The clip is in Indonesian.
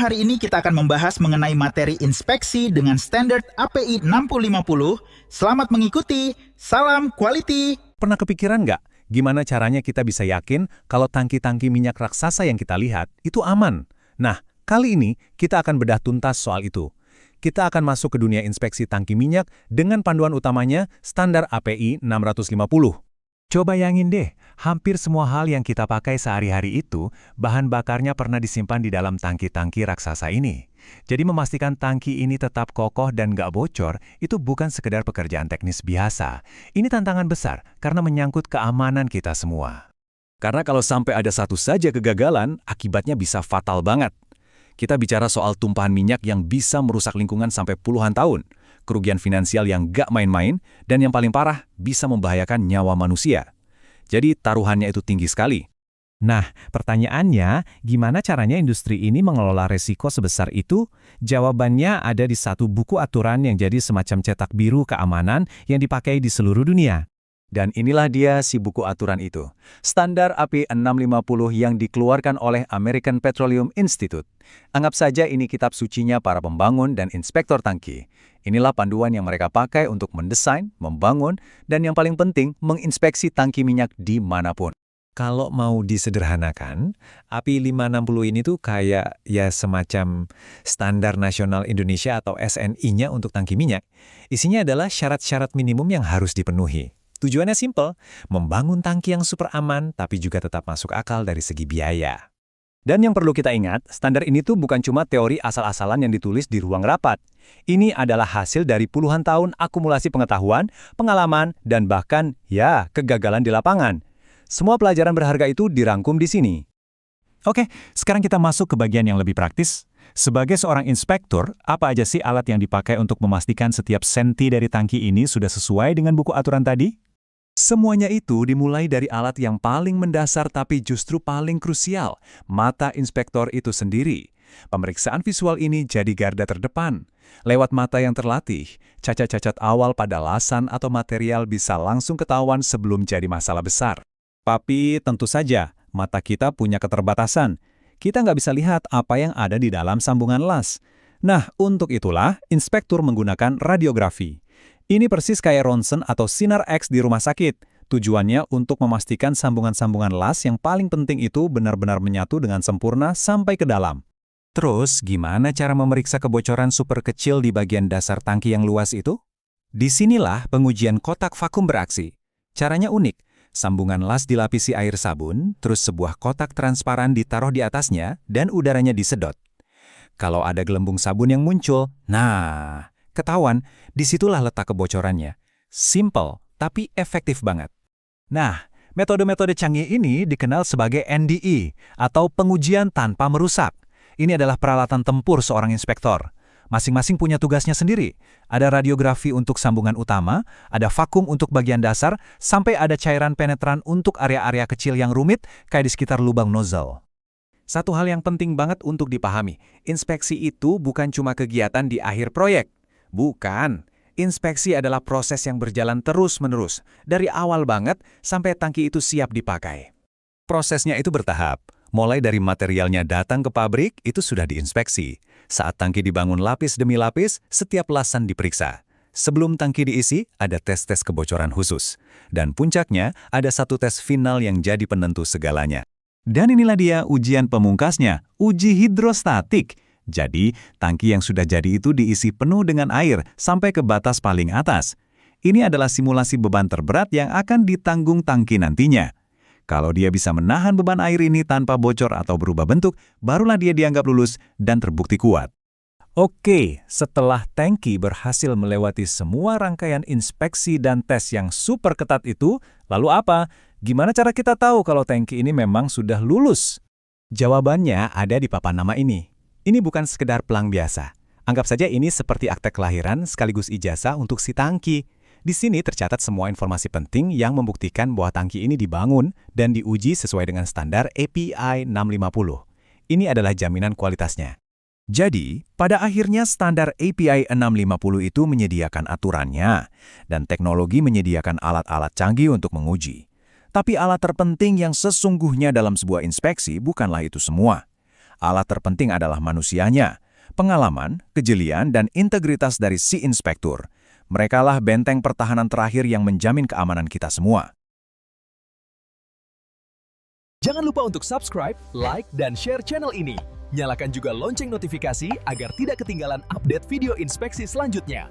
hari ini kita akan membahas mengenai materi inspeksi dengan standar API 6050. Selamat mengikuti, salam quality. Pernah kepikiran nggak gimana caranya kita bisa yakin kalau tangki-tangki minyak raksasa yang kita lihat itu aman? Nah, kali ini kita akan bedah tuntas soal itu. Kita akan masuk ke dunia inspeksi tangki minyak dengan panduan utamanya standar API 650. Coba bayangin deh, hampir semua hal yang kita pakai sehari-hari itu, bahan bakarnya pernah disimpan di dalam tangki-tangki raksasa ini. Jadi memastikan tangki ini tetap kokoh dan nggak bocor, itu bukan sekedar pekerjaan teknis biasa. Ini tantangan besar, karena menyangkut keamanan kita semua. Karena kalau sampai ada satu saja kegagalan, akibatnya bisa fatal banget. Kita bicara soal tumpahan minyak yang bisa merusak lingkungan sampai puluhan tahun, kerugian finansial yang gak main-main, dan yang paling parah, bisa membahayakan nyawa manusia. Jadi taruhannya itu tinggi sekali. Nah, pertanyaannya, gimana caranya industri ini mengelola resiko sebesar itu? Jawabannya ada di satu buku aturan yang jadi semacam cetak biru keamanan yang dipakai di seluruh dunia. Dan inilah dia si buku aturan itu. Standar API 650 yang dikeluarkan oleh American Petroleum Institute. Anggap saja ini kitab sucinya para pembangun dan inspektor tangki. Inilah panduan yang mereka pakai untuk mendesain, membangun, dan yang paling penting, menginspeksi tangki minyak dimanapun. Kalau mau disederhanakan, API 560 ini tuh kayak ya semacam Standar Nasional Indonesia atau SNI-nya untuk tangki minyak. Isinya adalah syarat-syarat minimum yang harus dipenuhi. Tujuannya simpel, membangun tangki yang super aman tapi juga tetap masuk akal dari segi biaya. Dan yang perlu kita ingat, standar ini tuh bukan cuma teori asal-asalan yang ditulis di ruang rapat. Ini adalah hasil dari puluhan tahun akumulasi pengetahuan, pengalaman, dan bahkan, ya, kegagalan di lapangan. Semua pelajaran berharga itu dirangkum di sini. Oke, sekarang kita masuk ke bagian yang lebih praktis. Sebagai seorang inspektur, apa aja sih alat yang dipakai untuk memastikan setiap senti dari tangki ini sudah sesuai dengan buku aturan tadi? Semuanya itu dimulai dari alat yang paling mendasar tapi justru paling krusial, mata inspektor itu sendiri. Pemeriksaan visual ini jadi garda terdepan. Lewat mata yang terlatih, cacat-cacat awal pada lasan atau material bisa langsung ketahuan sebelum jadi masalah besar. Tapi tentu saja, mata kita punya keterbatasan. Kita nggak bisa lihat apa yang ada di dalam sambungan las. Nah, untuk itulah, inspektur menggunakan radiografi. Ini persis kayak ronsen atau sinar X di rumah sakit. Tujuannya untuk memastikan sambungan-sambungan las yang paling penting itu benar-benar menyatu dengan sempurna sampai ke dalam. Terus, gimana cara memeriksa kebocoran super kecil di bagian dasar tangki yang luas itu? Disinilah pengujian kotak vakum beraksi. Caranya unik. Sambungan las dilapisi air sabun, terus sebuah kotak transparan ditaruh di atasnya, dan udaranya disedot. Kalau ada gelembung sabun yang muncul, nah, ketahuan, disitulah letak kebocorannya. Simple, tapi efektif banget. Nah, metode-metode canggih ini dikenal sebagai NDE, atau pengujian tanpa merusak. Ini adalah peralatan tempur seorang inspektor. Masing-masing punya tugasnya sendiri. Ada radiografi untuk sambungan utama, ada vakum untuk bagian dasar, sampai ada cairan penetran untuk area-area kecil yang rumit, kayak di sekitar lubang nozzle. Satu hal yang penting banget untuk dipahami, inspeksi itu bukan cuma kegiatan di akhir proyek. Bukan. Inspeksi adalah proses yang berjalan terus-menerus, dari awal banget sampai tangki itu siap dipakai. Prosesnya itu bertahap. Mulai dari materialnya datang ke pabrik, itu sudah diinspeksi. Saat tangki dibangun lapis demi lapis, setiap lasan diperiksa. Sebelum tangki diisi, ada tes-tes kebocoran khusus. Dan puncaknya, ada satu tes final yang jadi penentu segalanya. Dan inilah dia ujian pemungkasnya, uji hidrostatik. Jadi, tangki yang sudah jadi itu diisi penuh dengan air sampai ke batas paling atas. Ini adalah simulasi beban terberat yang akan ditanggung tangki nantinya. Kalau dia bisa menahan beban air ini tanpa bocor atau berubah bentuk, barulah dia dianggap lulus dan terbukti kuat. Oke, setelah tangki berhasil melewati semua rangkaian inspeksi dan tes yang super ketat itu, lalu apa? Gimana cara kita tahu kalau tangki ini memang sudah lulus? Jawabannya ada di papan nama ini. Ini bukan sekedar pelang biasa. Anggap saja ini seperti akte kelahiran sekaligus ijazah untuk si tangki. Di sini tercatat semua informasi penting yang membuktikan bahwa tangki ini dibangun dan diuji sesuai dengan standar API 650. Ini adalah jaminan kualitasnya. Jadi, pada akhirnya standar API 650 itu menyediakan aturannya, dan teknologi menyediakan alat-alat canggih untuk menguji. Tapi alat terpenting yang sesungguhnya dalam sebuah inspeksi bukanlah itu semua. Alat terpenting adalah manusianya, pengalaman, kejelian, dan integritas dari si inspektur. Merekalah benteng pertahanan terakhir yang menjamin keamanan kita semua. Jangan lupa untuk subscribe, like, dan share channel ini. Nyalakan juga lonceng notifikasi agar tidak ketinggalan update video inspeksi selanjutnya.